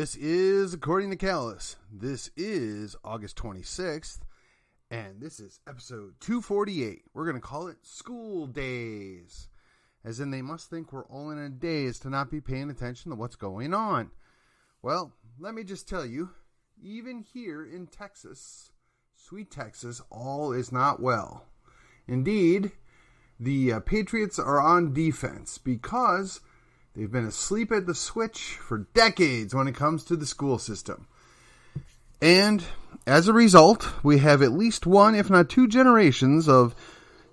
This is According to Callus. This is August 26th, and this is episode 248. We're going to call it School Daze, as in they must think we're all in a daze to not be paying attention to what's going on. Well, let me just tell you, even here in Texas, sweet Texas, all is not well. Indeed, the Patriots are on defense because they've been asleep at the switch for decades when it comes to the school system. And as a result, we have at least one, if not two generations of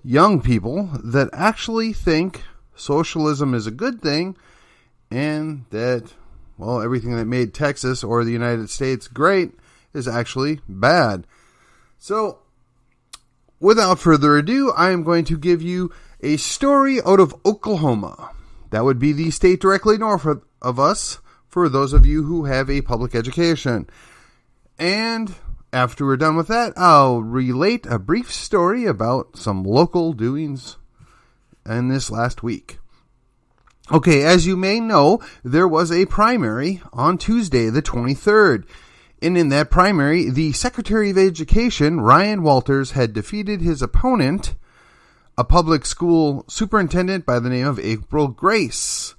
young people that actually think socialism is a good thing and that, well, everything that made Texas or the United States great is actually bad. So, without further ado, I am going to give you a story out of Oklahoma. That would be the state directly north of us, for those of you who have a public education. And after we're done with that, I'll relate a brief story about some local doings in this last week. Okay, as you may know, there was a primary on Tuesday, the 23rd. And in that primary, the Secretary of Education, Ryan Walters, had defeated his opponent, a public school superintendent by the name of April Grace,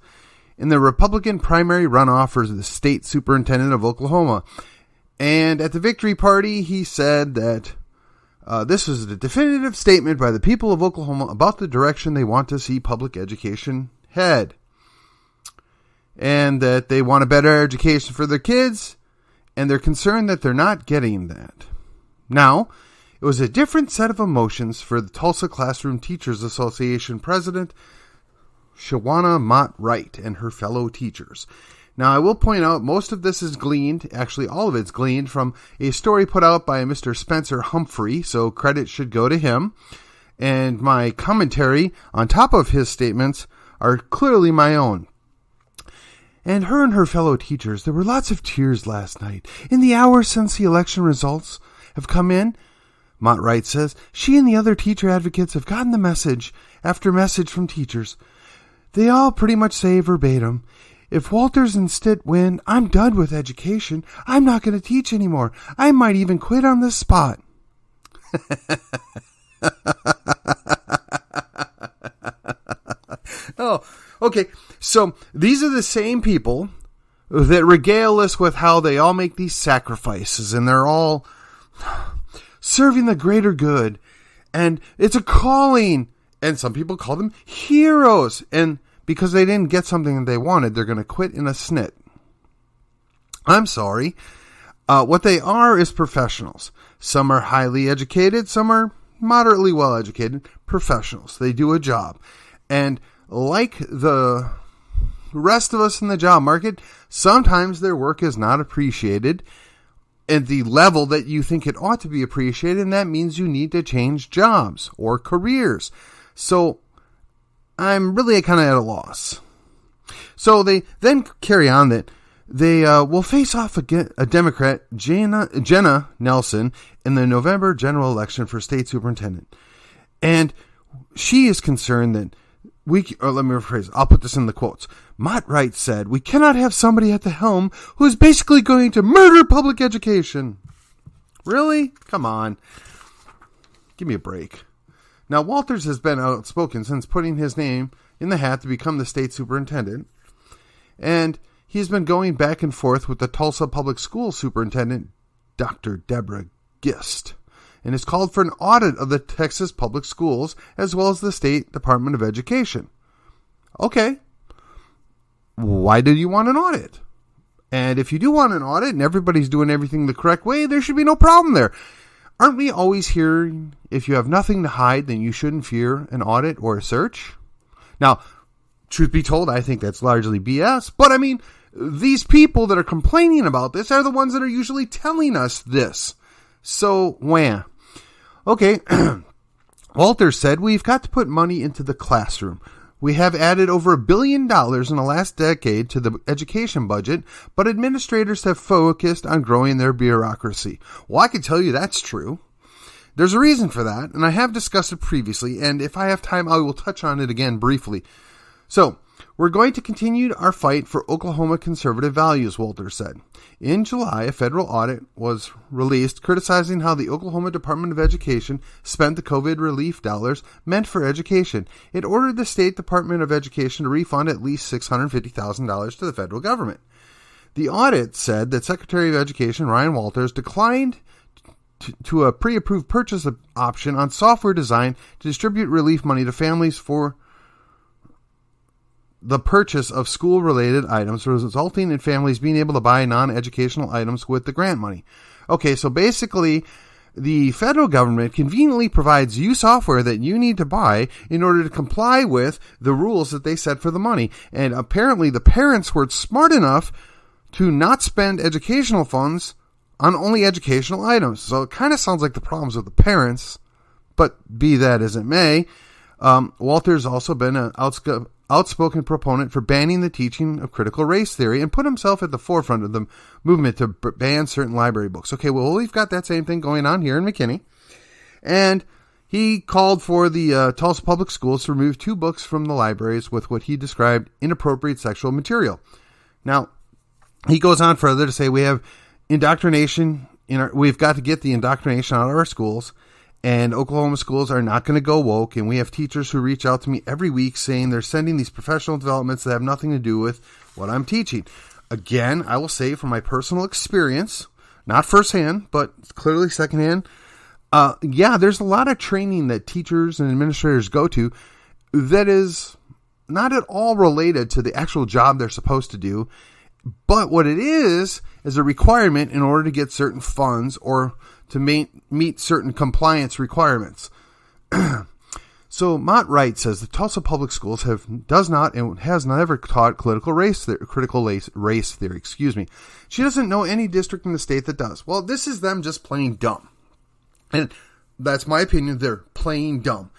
in the Republican primary runoff for the state superintendent of Oklahoma. And at the victory party, he said that this was a definitive statement by the people of Oklahoma about the direction they want to see public education head. And that they want a better education for their kids, and they're concerned that they're not getting that. Now, it was a different set of emotions for the Tulsa Classroom Teachers Association president, Shawana Mott Wright, and her fellow teachers. Now, I will point out, most of this is gleaned, actually all of it's gleaned, from a story put out by Mr. Spencer Humphrey, so credit should go to him. And my commentary on top of his statements are clearly my own. And her fellow teachers, there were lots of tears last night. In the hours since the election results have come in, Mott Wright says, she and the other teacher advocates have gotten the message after message from teachers. They all pretty much say verbatim, if Walters and Stitt win, I'm done with education. I'm not going to teach anymore. I might even quit on the spot. Oh, okay. So these are the same people that regale us with how they all make these sacrifices and they're all serving the greater good, and it's a calling, and some people call them heroes, and because they didn't get something that they wanted, they're going to quit in a snit. I'm sorry. What they are is professionals. Some are highly educated, some are moderately well educated professionals. They do a job, and like the rest of us in the job market, sometimes their work is not appreciated at the level that you think it ought to be appreciated, and that means you need to change jobs or careers. So I'm really kind of at a loss. So they then carry on that they will face off against a Democrat, Jenna Nelson, in the November general election for state superintendent. And she is concerned that let me rephrase. I'll put this in the quotes. Mott Wright said, we cannot have somebody at the helm who is basically going to murder public education. Really? Come on. Give me a break. Now, Walters has been outspoken since putting his name in the hat to become the state superintendent. And he's been going back and forth with the Tulsa Public School Superintendent, Dr. Deborah Gist, and has called for an audit of the Texas public schools as well as the State Department of Education. Okay. Why do you want an audit? And if you do want an audit and everybody's doing everything the correct way, there should be no problem there. Aren't we always hearing, if you have nothing to hide, then you shouldn't fear an audit or a search? Now, truth be told, I think that's largely BS, but I mean, these people that are complaining about this are the ones that are usually telling us this. So, wham. Okay, Walter said, we've got to put money into the classroom. We have added over $1 billion in the last decade to the education budget, but administrators have focused on growing their bureaucracy. Well, I can tell you that's true. There's a reason for that, and I have discussed it previously, and if I have time, I will touch on it again briefly. So, We're going to continue our fight for Oklahoma conservative values, Walters said. In July, a federal audit was released criticizing how the Oklahoma Department of Education spent the COVID relief dollars meant for education. It ordered the State Department of Education to refund at least $650,000 to the federal government. The audit said that Secretary of Education Ryan Walters declined to a pre-approved purchase option on software designed to distribute relief money to families for the purchase of school-related items, resulting in families being able to buy non-educational items with the grant money. Okay, so basically, the federal government conveniently provides you software that you need to buy in order to comply with the rules that they set for the money. And apparently, the parents were smart enough to not spend educational funds on only educational items. So it kind of sounds like the problems with the parents, but be that as it may, Walter's also been an outspoken proponent for banning the teaching of critical race theory and put himself at the forefront of the movement to ban certain library books. Okay, well, we've got that same thing going on here in McKinney. And he called for the Tulsa Public Schools to remove 2 books from the libraries with what he described inappropriate sexual material. Now, he goes on further to say we have indoctrination we've got to get the indoctrination out of our schools. And Oklahoma schools are not going to go woke, and we have teachers who reach out to me every week saying they're sending these professional developments that have nothing to do with what I'm teaching. Again, I will say from my personal experience, not firsthand, but clearly secondhand, there's a lot of training that teachers and administrators go to that is not at all related to the actual job they're supposed to do, but what it is a requirement in order to get certain funds or to meet certain compliance requirements. So Mott Wright says the Tulsa Public Schools does not and has never taught critical race theory. She doesn't know any district in the state that does. Well, this is them just plain dumb. And that's my opinion. They're plain dumb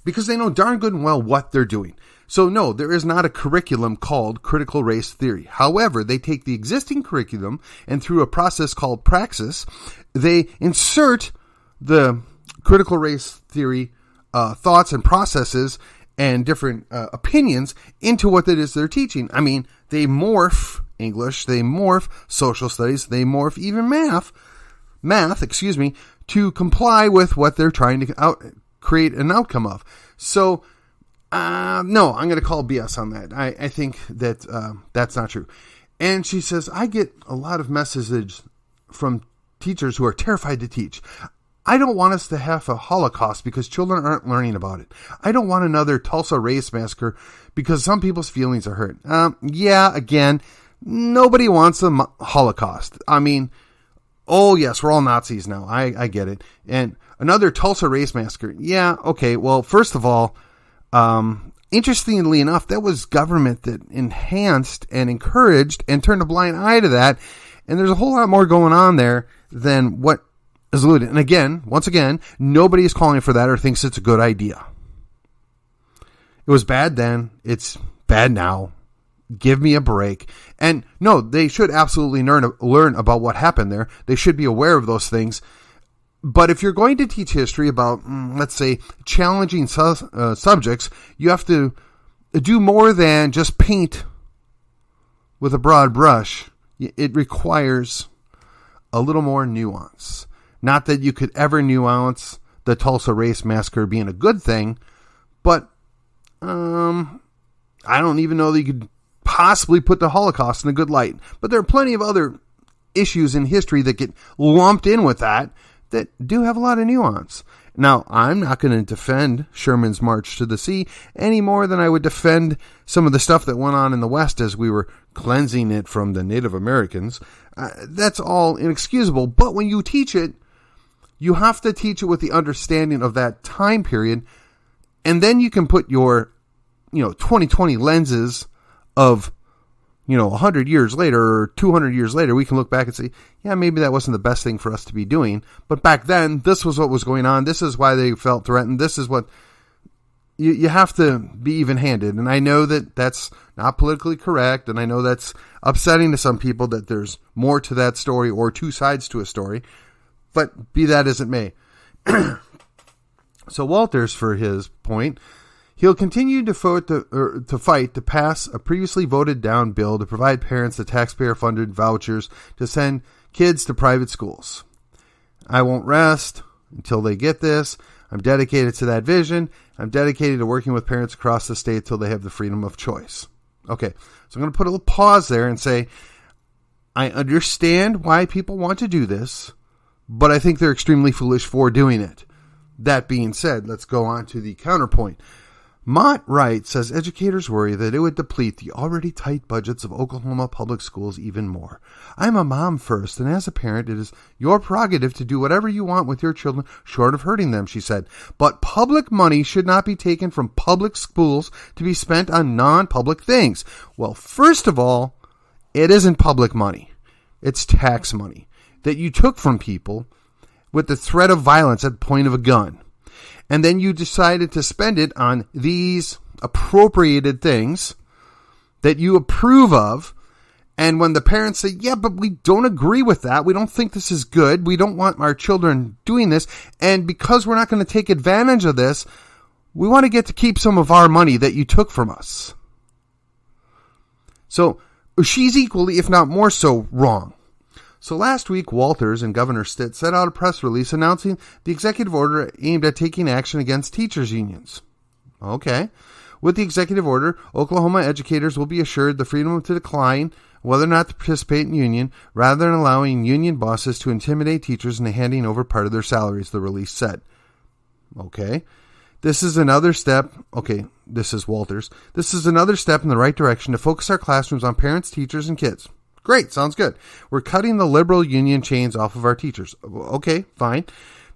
because they know darn good and well what they're doing. So no, there is not a curriculum called critical race theory. However, they take the existing curriculum and through a process called praxis, they insert the critical race theory thoughts and processes and different opinions into what it is they're teaching. I mean, they morph English, they morph social studies, they morph even math, to comply with what they're trying to create an outcome of. So, no, I'm going to call BS on that. I think that that's not true. And she says, I get a lot of messages from teachers who are terrified to teach. I don't want us to have a Holocaust because children aren't learning about it. I don't want another Tulsa race massacre because some people's feelings are hurt. Again, nobody wants a Holocaust. I mean, oh yes, we're all Nazis now. I get it. And another Tulsa race massacre. Yeah, okay. Well, first of all, interestingly enough, that was government that enhanced and encouraged and turned a blind eye to that. And there's a whole lot more going on there than what is alluded. And again, once again, nobody is calling for that or thinks it's a good idea. It was bad then. It's bad now. Give me a break. And no, they should absolutely learn about what happened there. They should be aware of those things. But if you're going to teach history about, let's say, challenging subjects, you have to do more than just paint with a broad brush. It requires a little more nuance. Not that you could ever nuance the Tulsa Race Massacre being a good thing, but I don't even know that you could possibly put the Holocaust in a good light. But there are plenty of other issues in history that get lumped in with that do have a lot of nuance. Now, I'm not going to defend Sherman's March to the Sea any more than I would defend some of the stuff that went on in the West as we were cleansing it from the Native Americans. That's all inexcusable. But when you teach it, you have to teach it with the understanding of that time period. And then you can put your, 2020 lenses of, 100 years later or 200 years later, we can look back and say, yeah, maybe that wasn't the best thing for us to be doing. But back then, this was what was going on. This is why they felt threatened. This is what you have to be even-handed. And I know that that's not politically correct. And I know that's upsetting to some people that there's more to that story or two sides to a story. But be that as it may. So Walters, for his point, He'll continue to fight to pass a previously voted down bill to provide parents the taxpayer-funded vouchers to send kids to private schools. I won't rest until they get this. I'm dedicated to that vision. I'm dedicated to working with parents across the state till they have the freedom of choice. Okay, so I'm going to put a little pause there and say, I understand why people want to do this, but I think they're extremely foolish for doing it. That being said, let's go on to the counterpoint. Mott Wright says educators worry that it would deplete the already tight budgets of Oklahoma public schools even more. I'm a mom first, and as a parent, it is your prerogative to do whatever you want with your children short of hurting them, she said. But public money should not be taken from public schools to be spent on non-public things. Well, first of all, it isn't public money. It's tax money that you took from people with the threat of violence at the point of a gun. And then you decided to spend it on these appropriated things that you approve of. And when the parents say, yeah, but we don't agree with that. We don't think this is good. We don't want our children doing this. And because we're not going to take advantage of this, we want to get to keep some of our money that you took from us. So she's equally, if not more so, wrong. So last week, Walters and Governor Stitt sent out a press release announcing the executive order aimed at taking action against teachers' unions. Okay. With the executive order, Oklahoma educators will be assured the freedom to decline whether or not to participate in union, rather than allowing union bosses to intimidate teachers into handing over part of their salaries, the release said. Okay. This is another step. Okay, this is Walters. This is another step in the right direction to focus our classrooms on parents, teachers, and kids. Great, sounds good. We're cutting the liberal union chains off of our teachers. Okay, fine.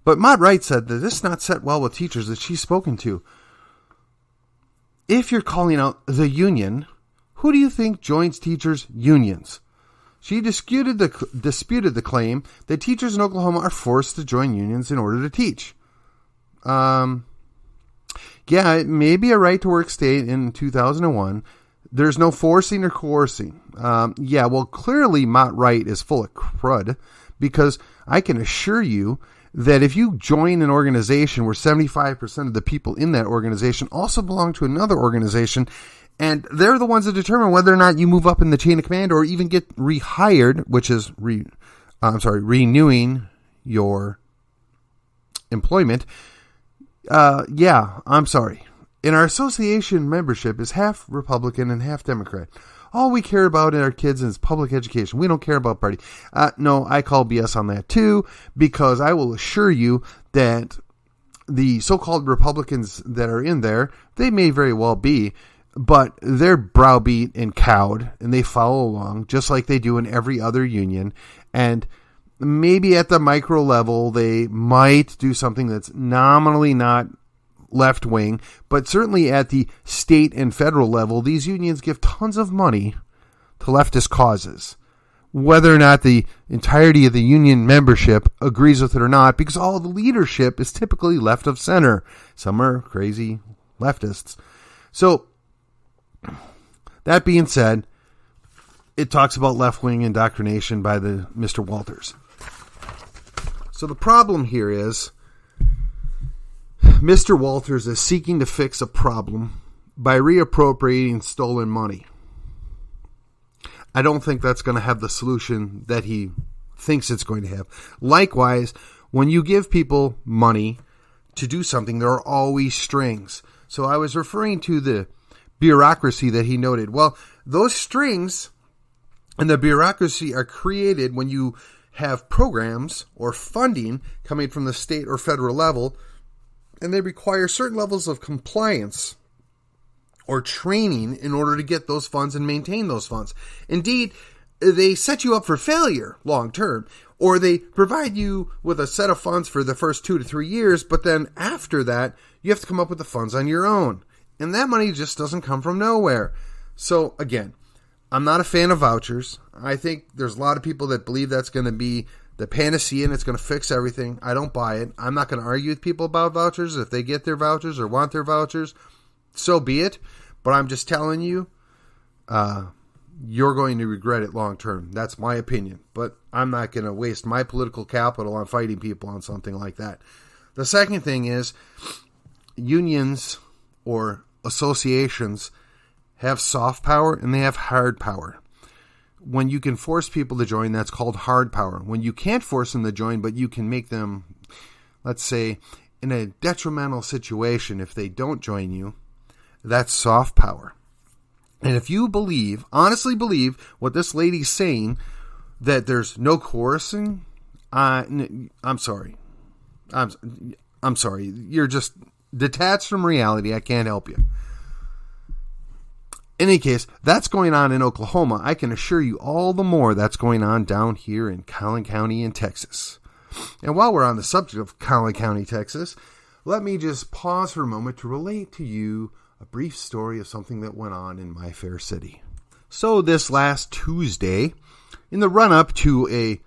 But Mott Wright said that this is not set well with teachers that she's spoken to. If you're calling out the union, who do you think joins teachers' unions? She disputed the claim that teachers in Oklahoma are forced to join unions in order to teach. Yeah, it may be a right-to-work state in 2001. There's no forcing or coercing. Yeah, well, clearly Mott Wright is full of crud, because I can assure you that if you join an organization where 75% of the people in that organization also belong to another organization, and they're the ones that determine whether or not you move up in the chain of command or even get rehired, which is renewing your employment. Yeah, I'm sorry. And our association membership is half Republican and half Democrat. All we care about in our kids is public education. We don't care about party. No, I call BS on that too, because I will assure you that the so-called Republicans that are in there, they may very well be, but they're browbeat and cowed, and they follow along just like they do in every other union. And maybe at the micro level, they might do something that's nominally not left-wing, but certainly at the state and federal level, these unions give tons of money to leftist causes, whether or not the entirety of the union membership agrees with it or not, because all the leadership is typically left of center. Some are crazy leftists. So, that being said, it talks about left-wing indoctrination by the Mr. Walters. So the problem here is Mr. Walters is seeking to fix a problem by reappropriating stolen money. I don't think that's going to have the solution that he thinks it's going to have. Likewise, when you give people money to do something, there are always strings. So I was referring to the bureaucracy that he noted. Well, those strings and the bureaucracy are created when you have programs or funding coming from the state or federal level, and they require certain levels of compliance or training in order to get those funds and maintain those funds. Indeed, they set you up for failure long term, or they provide you with a set of funds for the first 2 to 3 years, but then after that, you have to come up with the funds on your own. And that money just doesn't come from nowhere. So again, I'm not a fan of vouchers. I think there's a lot of people that believe that's going to be the panacea and it's going to fix everything. I don't buy it. I'm not going to argue with people about vouchers. If they get their vouchers or want their vouchers, so be it. But I'm just telling you, you're going to regret it long term. That's my opinion. But I'm not going to waste my political capital on fighting people on something like that. The second thing is unions or associations have soft power and they have hard power. When you can force people to join, that's called hard power. When you can't force them to join, but you can make them, let's say, in a detrimental situation if they don't join you, that's soft power. And if you honestly believe what this lady's saying, that there's no coercing, I'm sorry. I'm sorry. You're just detached from reality. I can't help you. In any case, that's going on in Oklahoma. I can assure you all the more that's going on down here in Collin County in Texas. And while we're on the subject of Collin County, Texas, let me just pause for a moment to relate to you a brief story of something that went on in my fair city. So this last Tuesday, in the run-up to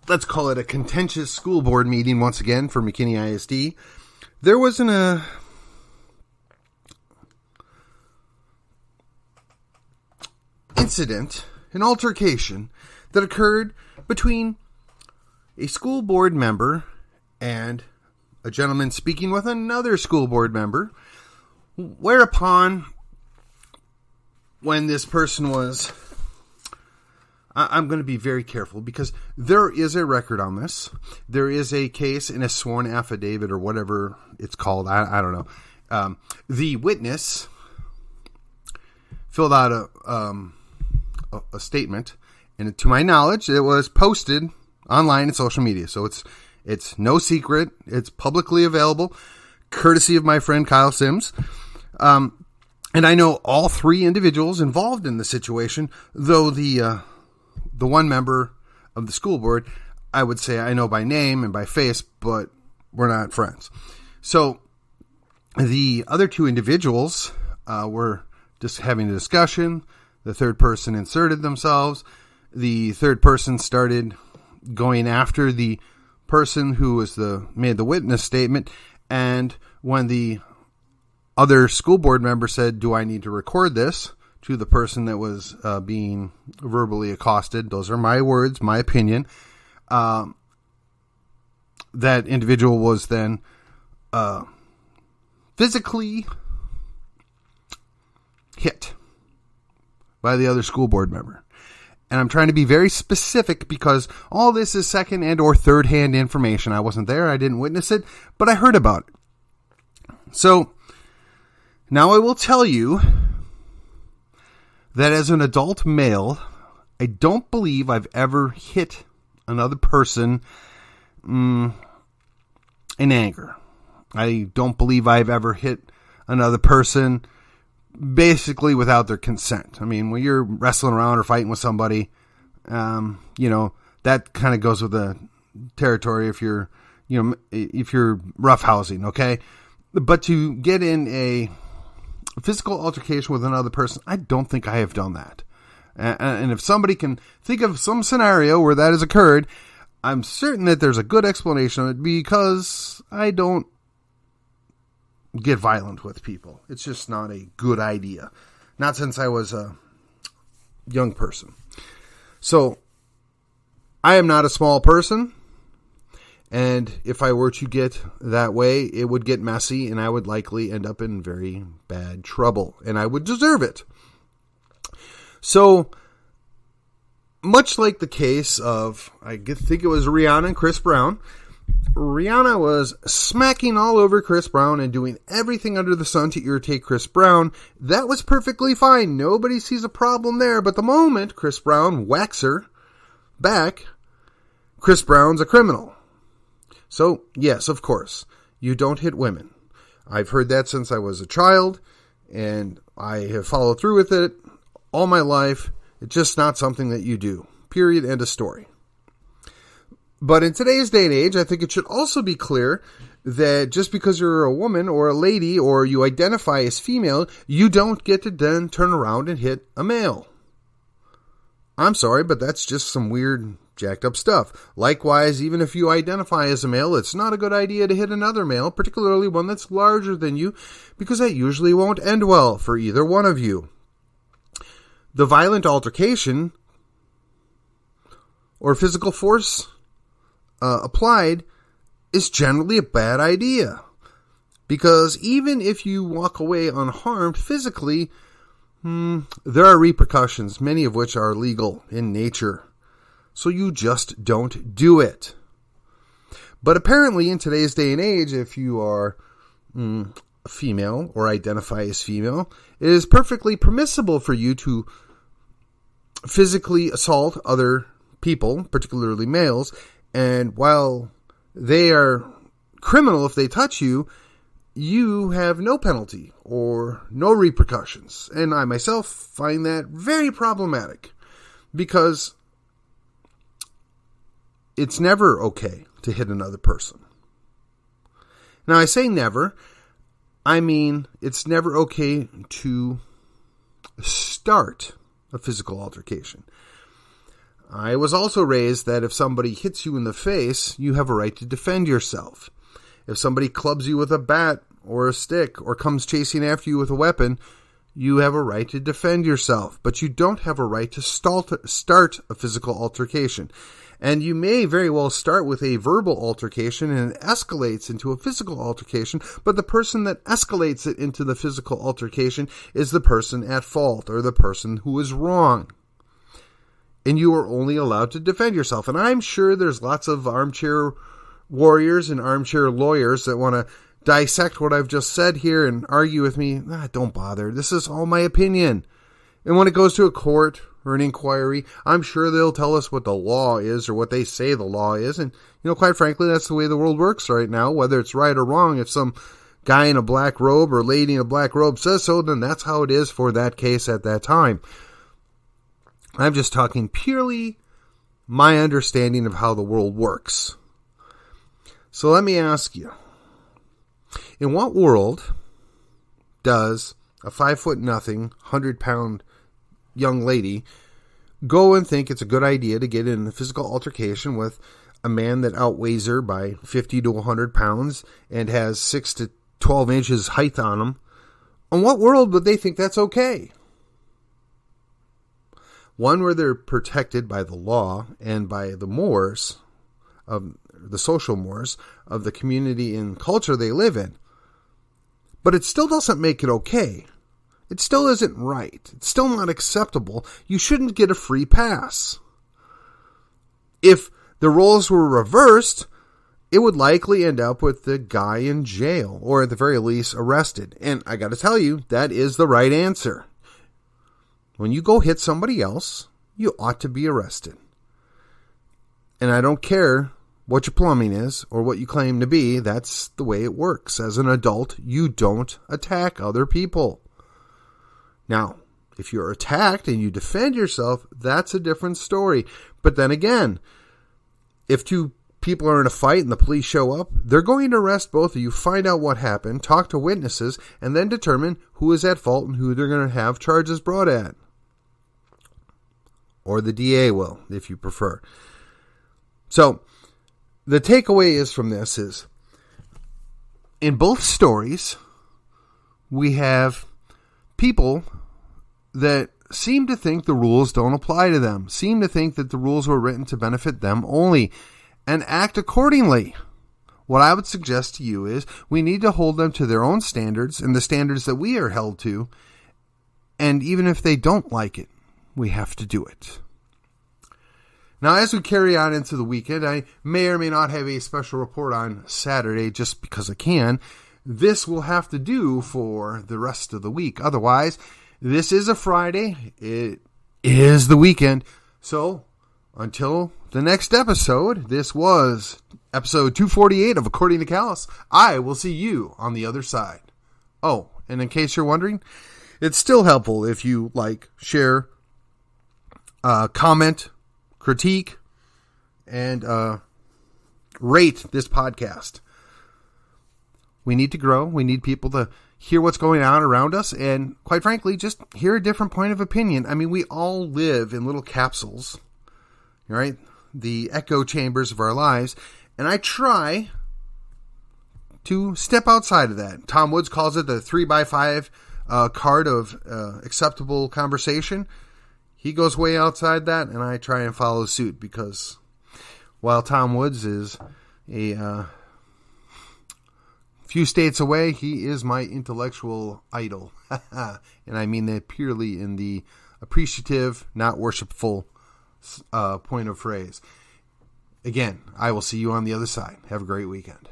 let's call it a contentious school board meeting once again for McKinney ISD, there was an incident, an altercation that occurred between a school board member and a gentleman speaking with another school board member, whereupon when this person was, I'm going to be very careful because there is a record on this. There is a case in a sworn affidavit or whatever it's called. I don't know. The witness filled out a statement, and to my knowledge, it was posted online and social media. So it's no secret. It's publicly available, courtesy of my friend Kyle Sims. And I know all three individuals involved in the situation, though the one member of the school board, I would say I know by name and by face, but we're not friends. So the other two individuals were just having a discussion. The third person inserted themselves. The third person started going after the person who made the witness statement. And when the other school board member said, "Do I need to record this?" to the person that was being verbally accosted, those are my words, my opinion, that individual was then physically hit by the other school board member. And I'm trying to be very specific because all this is second and or third hand information. I wasn't there. I didn't witness it, but I heard about it. So now I will tell you that as an adult male, I don't believe I've ever hit another person in anger. I don't believe I've ever hit another person basically without their consent. I mean, when you're wrestling around or fighting with somebody, that kind of goes with the territory if you're roughhousing, okay? But to get in a physical altercation with another person, I don't think I have done that. And if somebody can think of some scenario where that has occurred, I'm certain that there's a good explanation of it because I don't get violent with people. It's just not a good idea. Not since I was a young person. So I am not a small person. And if I were to get that way, it would get messy and I would likely end up in very bad trouble. And I would deserve it. So much like the case of, I think it was Rihanna and Chris Brown, Rihanna was smacking all over Chris Brown and doing everything under the sun to irritate Chris Brown. That was perfectly fine. Nobody sees a problem there. But the moment Chris Brown whacks her back, Chris Brown's a criminal. So, yes, of course, you don't hit women. I've heard that since I was a child, and I have followed through with it all my life. It's just not something that you do. Period. End of story. But in today's day and age, I think it should also be clear that just because you're a woman or a lady or you identify as female, you don't get to then turn around and hit a male. I'm sorry, but that's just some weird, jacked up stuff. Likewise, even if you identify as a male, it's not a good idea to hit another male, particularly one that's larger than you, because that usually won't end well for either one of you. The violent altercation or physical force applied is generally a bad idea. Because even if you walk away unharmed physically, there are repercussions, many of which are legal in nature. So you just don't do it. But apparently in today's day and age, if you are female or identify as female, it is perfectly permissible for you to physically assault other people, particularly males, and while they are criminal if they touch you, you have no penalty or no repercussions. And I myself find that very problematic because it's never okay to hit another person. Now, I say never. I mean, it's never okay to start a physical altercation. I was also raised that if somebody hits you in the face, you have a right to defend yourself. If somebody clubs you with a bat or a stick or comes chasing after you with a weapon, you have a right to defend yourself. But you don't have a right to start a physical altercation. And you may very well start with a verbal altercation and it escalates into a physical altercation, but the person that escalates it into the physical altercation is the person at fault or the person who is wrong. And you are only allowed to defend yourself. And I'm sure there's lots of armchair warriors and armchair lawyers that want to dissect what I've just said here and argue with me. Don't bother. This is all my opinion. And when it goes to a court or an inquiry, I'm sure they'll tell us what the law is or what they say the law is. And, quite frankly, that's the way the world works right now, whether it's right or wrong. If some guy in a black robe or lady in a black robe says so, then that's how it is for that case at that time. I'm just talking purely my understanding of how the world works. So let me ask you, in what world does a 5'0" 100-pound young lady go and think it's a good idea to get in a physical altercation with a man that outweighs her by 50 to 100 pounds and has 6 to 12 inches height on him? In what world would they think that's okay? One where they're protected by the law and by the mores, of the social mores of the community and culture they live in. But it still doesn't make it okay. It still isn't right. It's still not acceptable. You shouldn't get a free pass. If the roles were reversed, it would likely end up with the guy in jail, or at the very least arrested. And I got to tell you, that is the right answer. When you go hit somebody else, you ought to be arrested. And I don't care what your plumbing is or what you claim to be. That's the way it works. As an adult, you don't attack other people. Now, if you're attacked and you defend yourself, that's a different story. But then again, if two people are in a fight and the police show up, they're going to arrest both of you, find out what happened, talk to witnesses, and then determine who is at fault and who they're going to have charges brought at. Or the DA will, if you prefer. So, the takeaway is from this is, in both stories, we have people that seem to think the rules don't apply to them, seem to think that the rules were written to benefit them only, and act accordingly. What I would suggest to you is we need to hold them to their own standards and the standards that we are held to, and even if they don't like it, we have to do it. Now, as we carry on into the weekend, I may or may not have a special report on Saturday just because I can. This will have to do for the rest of the week. Otherwise, this is a Friday. It is the weekend. So, until the next episode, this was episode 248 of According to Callus. I will see you on the other side. Oh, and in case you're wondering, it's still helpful if you like, share, comment, critique, and rate this podcast. We need to grow. We need people to hear what's going on around us and, quite frankly, just hear a different point of opinion. I mean, we all live in little capsules, right? The echo chambers of our lives. And I try to step outside of that. Tom Woods calls it the 3x5 card of acceptable conversation. He goes way outside that, and I try and follow suit because while Tom Woods is a few states away, he is my intellectual idol. And I mean that purely in the appreciative, not worshipful point of phrase. Again, I will see you on the other side. Have a great weekend.